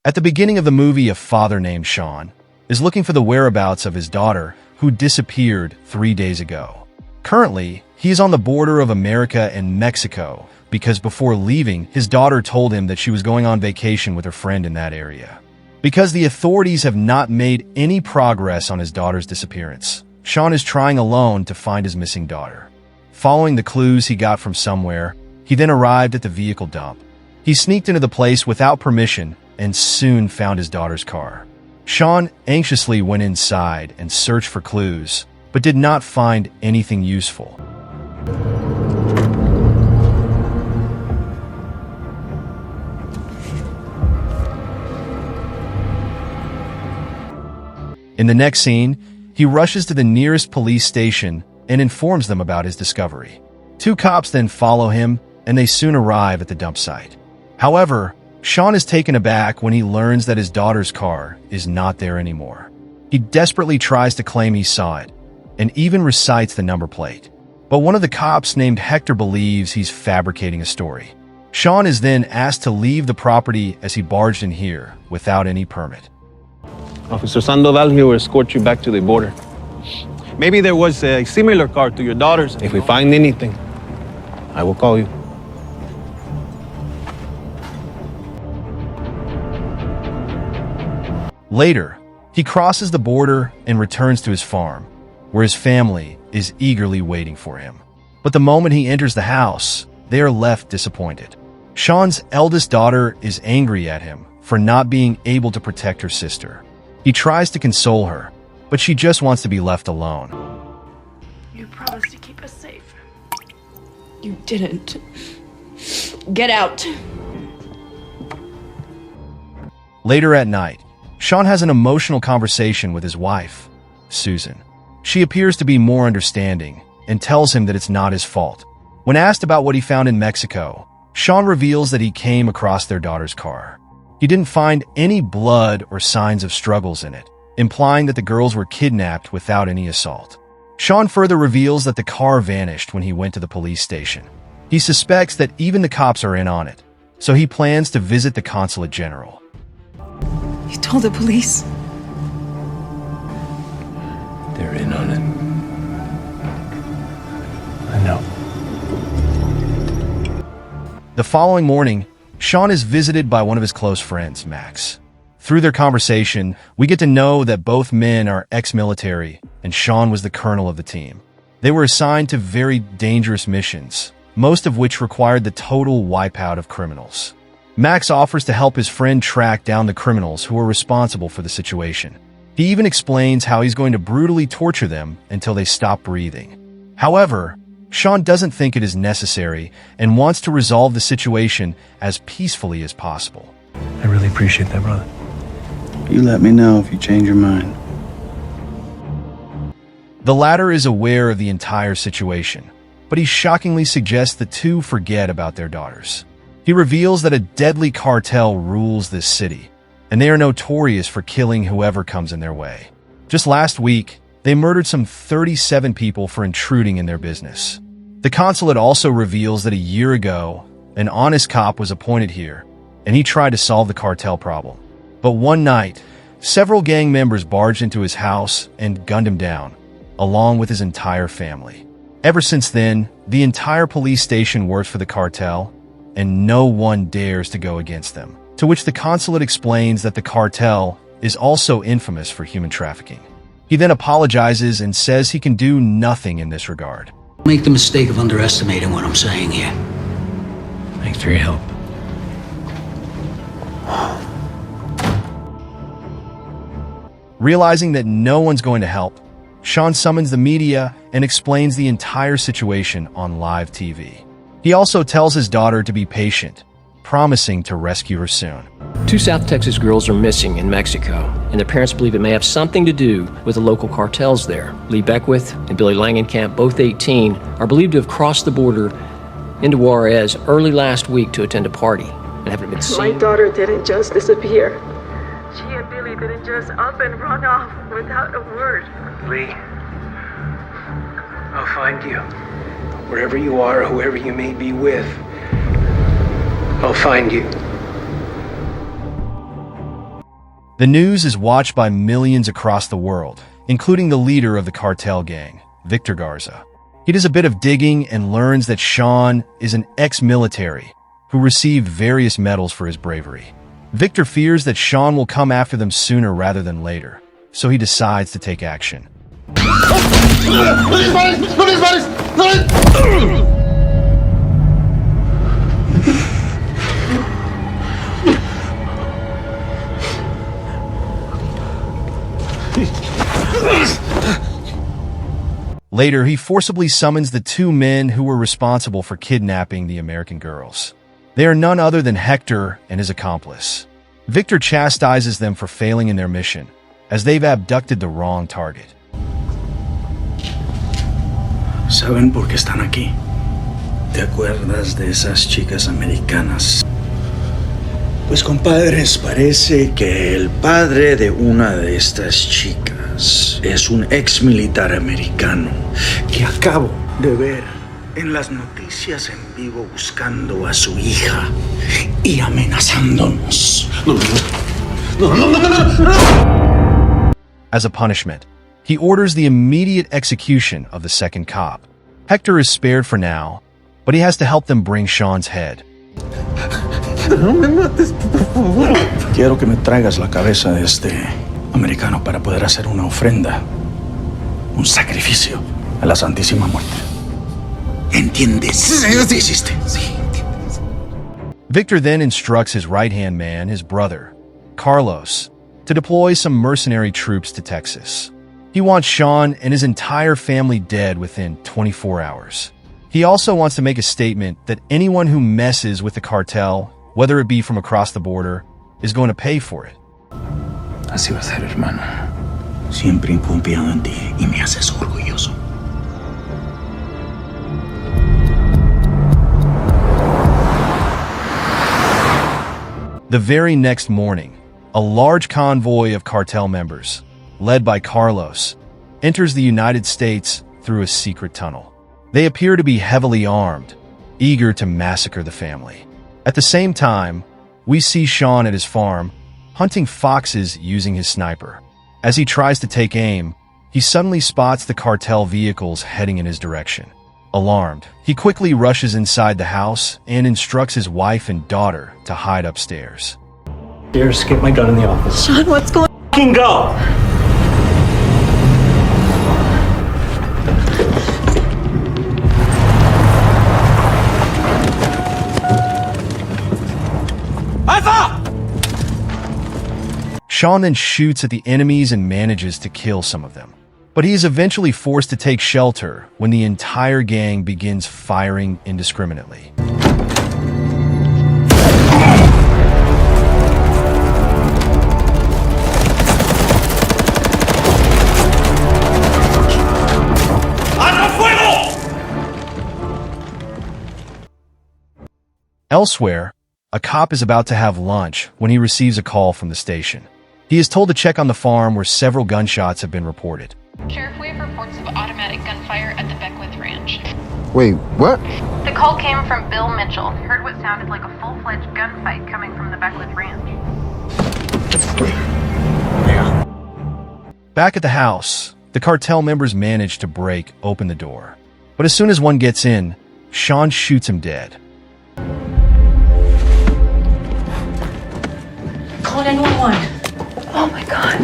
At the beginning of the movie, a father named Sean is looking for the whereabouts of his daughter who disappeared 3 days ago. Currently, he is on the border of America and Mexico because before leaving, his daughter told him that she was going on vacation with her friend in that area. Because the authorities have not made any progress on his daughter's disappearance, Sean is trying alone to find his missing daughter. Following the clues he got from somewhere, he then arrived at the vehicle dump. He sneaked into the place without permission and soon found his daughter's car. Sean anxiously went inside and searched for clues, but did not find anything useful. In the next scene, he rushes to the nearest police station and informs them about his discovery. 2 cops then follow him, and they soon arrive at the dump site. However, Sean is taken aback when he learns that his daughter's car is not there anymore. He desperately tries to claim he saw it, and even recites the number plate. But one of the cops named Hector believes he's fabricating a story. Sean is then asked to leave the property as he barged in here without any permit. Officer Sandoval here will escort you back to the border. Maybe there was a similar car to your daughter's. If we find anything, I will call you. Later, he crosses the border and returns to his farm, where his family is eagerly waiting for him. But the moment he enters the house, they are left disappointed. Sean's eldest daughter is angry at him for not being able to protect her sister. He tries to console her, but she just wants to be left alone. You promised to keep us safe. You didn't. Get out. Later at night, Sean has an emotional conversation with his wife, Susan. She appears to be more understanding and tells him that it's not his fault. When asked about what he found in Mexico, Sean reveals that he came across their daughter's car. He didn't find any blood or signs of struggles in it, implying that the girls were kidnapped without any assault. Sean further reveals that the car vanished when he went to the police station. He suspects that even the cops are in on it, so he plans to visit the consulate general. You told the police? They're in on it. I know. The following morning, Sean is visited by one of his close friends, Max. Through their conversation, we get to know that both men are ex-military, and Sean was the colonel of the team. They were assigned to very dangerous missions, most of which required the total wipeout of criminals. Max offers to help his friend track down the criminals who are responsible for the situation. He even explains how he's going to brutally torture them until they stop breathing. However, Sean doesn't think it is necessary and wants to resolve the situation as peacefully as possible. I really appreciate that, brother. You let me know if you change your mind. The latter is aware of the entire situation, but he shockingly suggests the two forget about their daughters. He reveals that a deadly cartel rules this city, and they are notorious for killing whoever comes in their way. Just last week, they murdered some 37 people for intruding in their business. The consulate also reveals that a year ago, an honest cop was appointed here, and he tried to solve the cartel problem. But one night, several gang members barged into his house and gunned him down, along with his entire family. Ever since then, the entire police station works for the cartel, and no one dares to go against them. To which the consulate explains that the cartel is also infamous for human trafficking. He then apologizes and says he can do nothing in this regard. Make the mistake of underestimating what I'm saying here. Thanks for your help. Realizing that no one's going to help, Sean summons the media and explains the entire situation on live TV. He also tells his daughter to be patient, promising to rescue her soon. 2 South Texas girls are missing in Mexico, and their parents believe it may have something to do with the local cartels there. Lee Beckwith and Billy Langenkamp, both 18, are believed to have crossed the border into Juarez early last week to attend a party and haven't been seen. My daughter didn't just disappear. She and Billy didn't just up and run off without a word. Lee, I'll find you. Wherever you are, whoever you may be with, I'll find you. The news is watched by millions across the world, including the leader of the cartel gang, Victor Garza. He does a bit of digging and learns that Sean is an ex-military who received various medals for his bravery. Victor fears that Sean will come after them sooner rather than later, so he decides to take action. Later, he forcibly summons the two men who were responsible for kidnapping the American girls. They are none other than Hector and his accomplice. Victor chastises them for failing in their mission, as they've abducted the wrong target. ¿Saben por qué están aquí? ¿Te acuerdas de esas chicas americanas? Pues compadres, parece que el padre de una de estas chicas es un ex militar americano que acabo de ver en las noticias en vivo buscando a su hija y amenazándonos. As a punishment, he orders the immediate execution of the second cop. Hector is spared for now, but he has to help them bring Sean's head. Quiero que me traigas la cabeza de este americano para poder hacer una ofrenda, un sacrificio a la Santísima Muerte. ¿Entiendes? ¿Qué hiciste? Sí, entiendes. Victor then instructs his right-hand man, his brother, Carlos, to deploy some mercenary troops to Texas. He wants Sean and his entire family dead within 24 hours. He also wants to make a statement that anyone who messes with the cartel, whether it be from across the border, is going to pay for it. Así va a ser, hermano. Siempre he confiado en ti y me haces orgulloso. The very next morning, a large convoy of cartel members, led by Carlos, enters the United States through a secret tunnel. They appear to be heavily armed, eager to massacre the family. At the same time, we see Sean at his farm, hunting foxes using his sniper. As he tries to take aim, he suddenly spots the cartel vehicles heading in his direction. Alarmed, he quickly rushes inside the house and instructs his wife and daughter to hide upstairs. Here, skip my gun in the office. Sean, what's going on? Fucking go! Sean then shoots at the enemies and manages to kill some of them. But he is eventually forced to take shelter when the entire gang begins firing indiscriminately. Elsewhere, a cop is about to have lunch when he receives a call from the station. He is told to check on the farm where several gunshots have been reported. Sheriff, we have reports of automatic gunfire at the Beckwith Ranch. Wait, what? The call came from Bill Mitchell. Heard what sounded like a full-fledged gunfight coming from the Beckwith Ranch. Back at the house, the cartel members manage to break open the door. But as soon as one gets in, Sean shoots him dead. Call 911. Oh my God.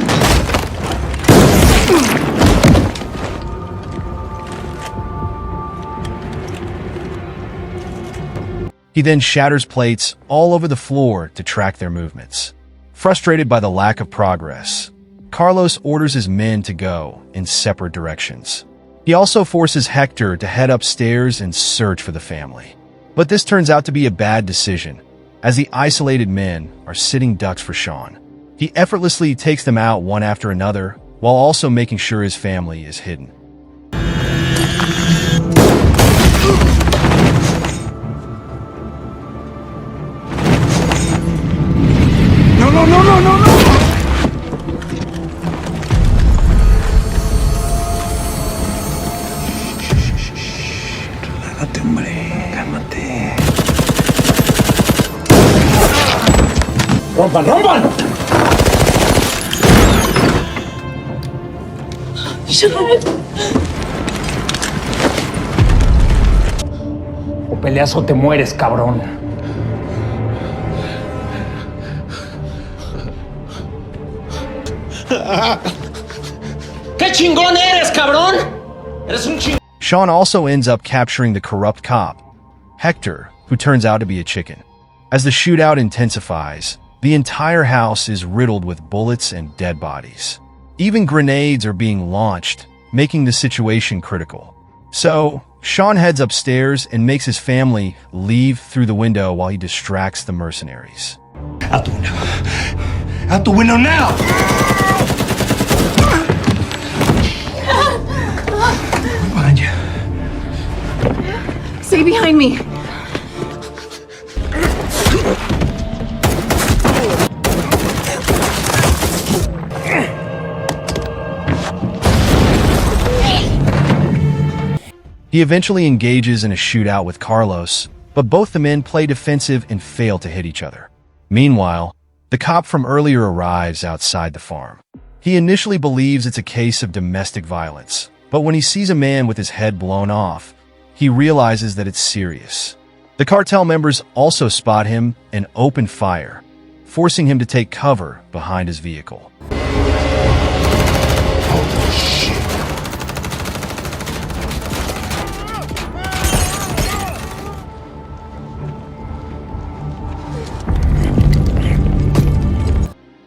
He then shatters plates all over the floor to track their movements. Frustrated by the lack of progress, Carlos orders his men to go in separate directions. He also forces Hector to head upstairs and search for the family. But this turns out to be a bad decision, as the isolated men are sitting ducks for Sean. He effortlessly takes them out one after another, while also making sure his family is hidden. No! Relájate, hombre. Cálmate. ¡Rompan! Sean! O peleas o te mueres, cabrón. ¡Qué chingón eres, cabrón! Eres un chingón. Sean also ends up capturing the corrupt cop, Hector, who turns out to be a chicken. As the shootout intensifies, the entire house is riddled with bullets and dead bodies. Even grenades are being launched, making the situation critical. So, Sean heads upstairs and makes his family leave through the window while he distracts the mercenaries. Out the window. Out the window now! Behind you. Stay behind me. He eventually engages in a shootout with Carlos, but both the men play defensive and fail to hit each other. Meanwhile, the cop from earlier arrives outside the farm. He initially believes it's a case of domestic violence, but when he sees a man with his head blown off, he realizes that it's serious. The cartel members also spot him and open fire, forcing him to take cover behind his vehicle.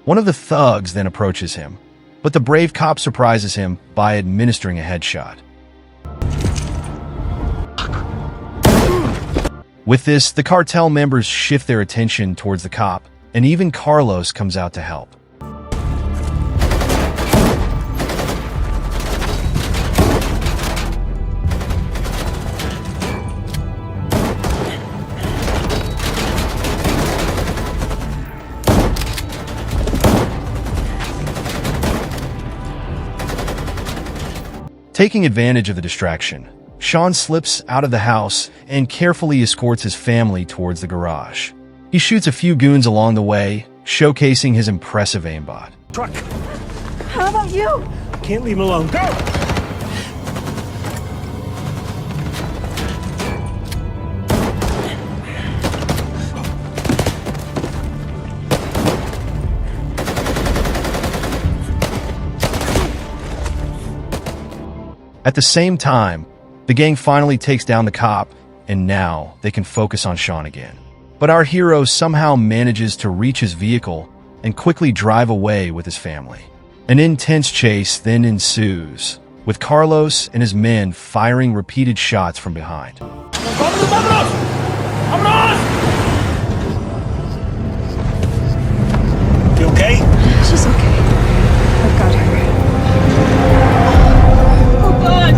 One of the thugs then approaches him, but the brave cop surprises him by administering a headshot. With this, the cartel members shift their attention towards the cop, and even Carlos comes out to help. Taking advantage of the distraction, Sean slips out of the house and carefully escorts his family towards the garage. He shoots a few goons along the way, showcasing his impressive aimbot. Truck. How about you? Can't leave him alone. Go! At the same time, the gang finally takes down the cop, and now they can focus on Sean again. But our hero somehow manages to reach his vehicle and quickly drive away with his family. An intense chase then ensues, with Carlos and his men firing repeated shots from behind. You okay? She's okay. I've got her. Oh, God!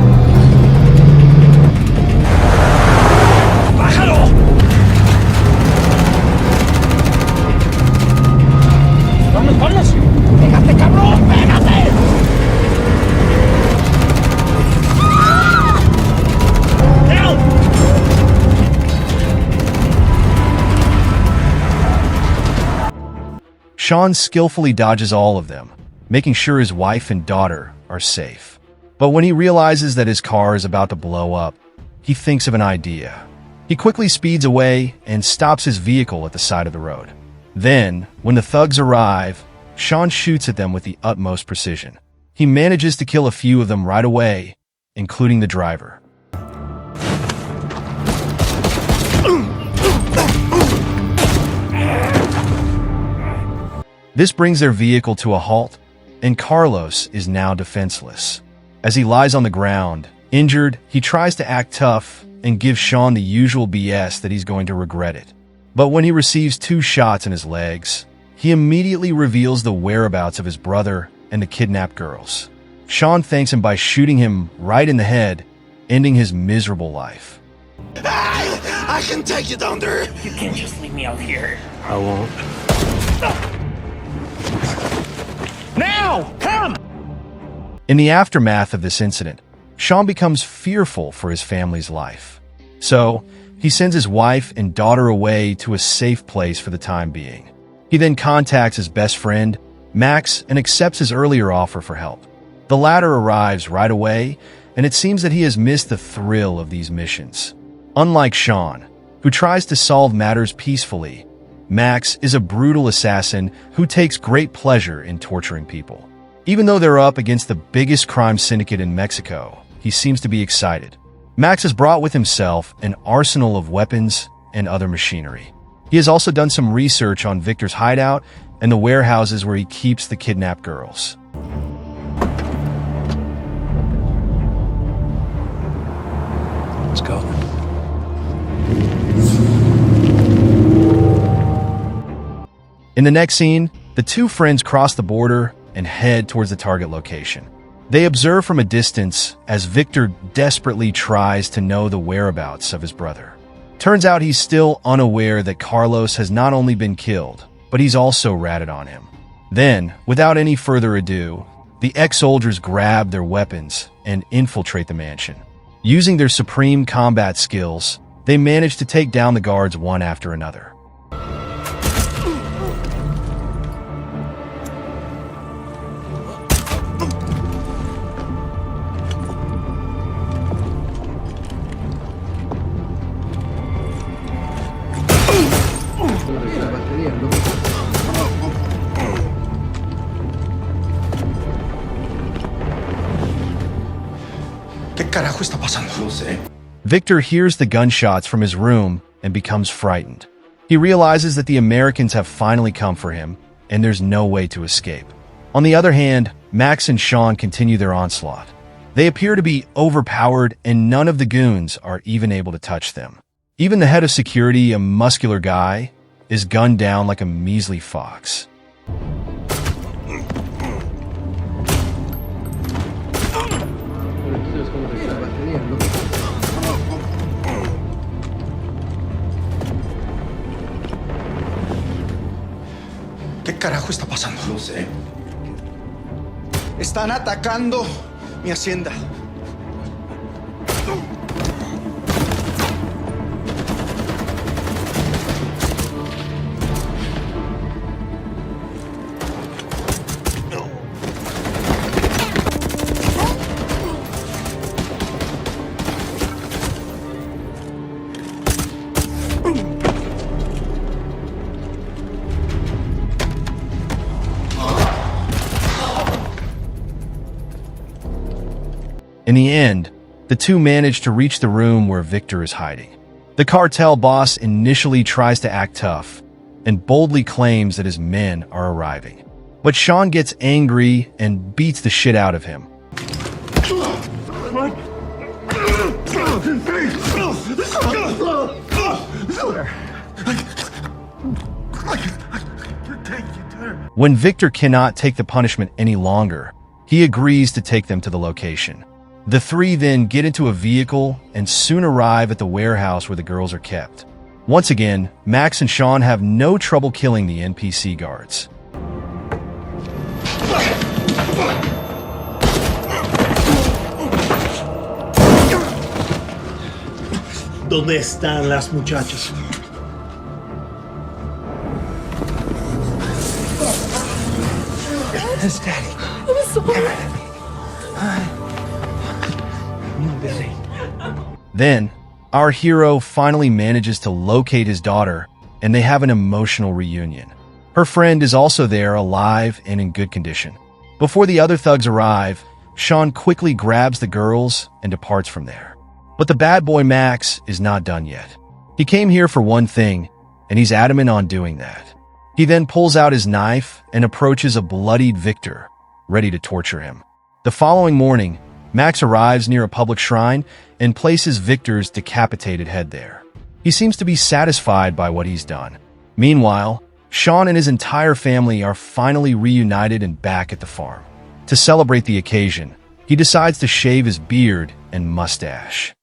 ¡Bájalo! ¡Vamos, vamos! ¡Pégate, cabrón! ¡Pégate! ¡Down! Sean skillfully dodges all of them, making sure his wife and daughter are safe. But when he realizes that his car is about to blow up, he thinks of an idea. He quickly speeds away and stops his vehicle at the side of the road. Then, when the thugs arrive, Sean shoots at them with the utmost precision. He manages to kill a few of them right away, including the driver. This brings their vehicle to a halt, and Carlos is now defenseless. As he lies on the ground, injured, he tries to act tough and give Sean the usual BS that he's going to regret it. But when he receives 2 shots in his legs, he immediately reveals the whereabouts of his brother and the kidnapped girls. Sean thanks him by shooting him right in the head, ending his miserable life. Hey! I can take you down there! You can't just leave me out here. I won't. Now! Come! In the aftermath of this incident, Sean becomes fearful for his family's life. So, he sends his wife and daughter away to a safe place for the time being. He then contacts his best friend, Max, and accepts his earlier offer for help. The latter arrives right away, and it seems that he has missed the thrill of these missions. Unlike Sean, who tries to solve matters peacefully, Max is a brutal assassin who takes great pleasure in torturing people. Even though they're up against the biggest crime syndicate in Mexico, he seems to be excited. Max has brought with himself an arsenal of weapons and other machinery. He has also done some research on Victor's hideout and the warehouses where he keeps the kidnapped girls. Let's go. In the next scene, the two friends cross the border and head towards the target location. They observe from a distance as Victor desperately tries to know the whereabouts of his brother. Turns out he's still unaware that Carlos has not only been killed, but he's also ratted on him. Then, without any further ado, the ex-soldiers grab their weapons and infiltrate the mansion. Using their supreme combat skills, they manage to take down the guards one after another. ¿Qué carajo está pasando? No sé. Victor hears the gunshots from his room and becomes frightened. He realizes that the Americans have finally come for him, and there's no way to escape. On the other hand, Max and Sean continue their onslaught. They appear to be overpowered, and none of the goons are even able to touch them. Even the head of security, a muscular guy, is gunned down like a measly fox. ¿Qué carajo está pasando? No sé. Están atacando mi hacienda. In the end, the two manage to reach the room where Victor is hiding. The cartel boss initially tries to act tough and boldly claims that his men are arriving. But Sean gets angry and beats the shit out of him. When Victor cannot take the punishment any longer, he agrees to take them to the location. The three then get into a vehicle and soon arrive at the warehouse where the girls are kept. Once again, Max and Sean have no trouble killing the NPC guards. ¿Dónde están las muchachas? It's Daddy. I'm sorry. Then, our hero finally manages to locate his daughter, and they have an emotional reunion. Her friend is also there, alive and in good condition. Before the other thugs arrive, Sean quickly grabs the girls and departs from there. But the bad boy Max is not done yet. He came here for one thing, and he's adamant on doing that. He then pulls out his knife and approaches a bloodied Victor, ready to torture him. The following morning, Max arrives near a public shrine and places Victor's decapitated head there. He seems to be satisfied by what he's done. Meanwhile, Sean and his entire family are finally reunited and back at the farm. To celebrate the occasion, he decides to shave his beard and mustache.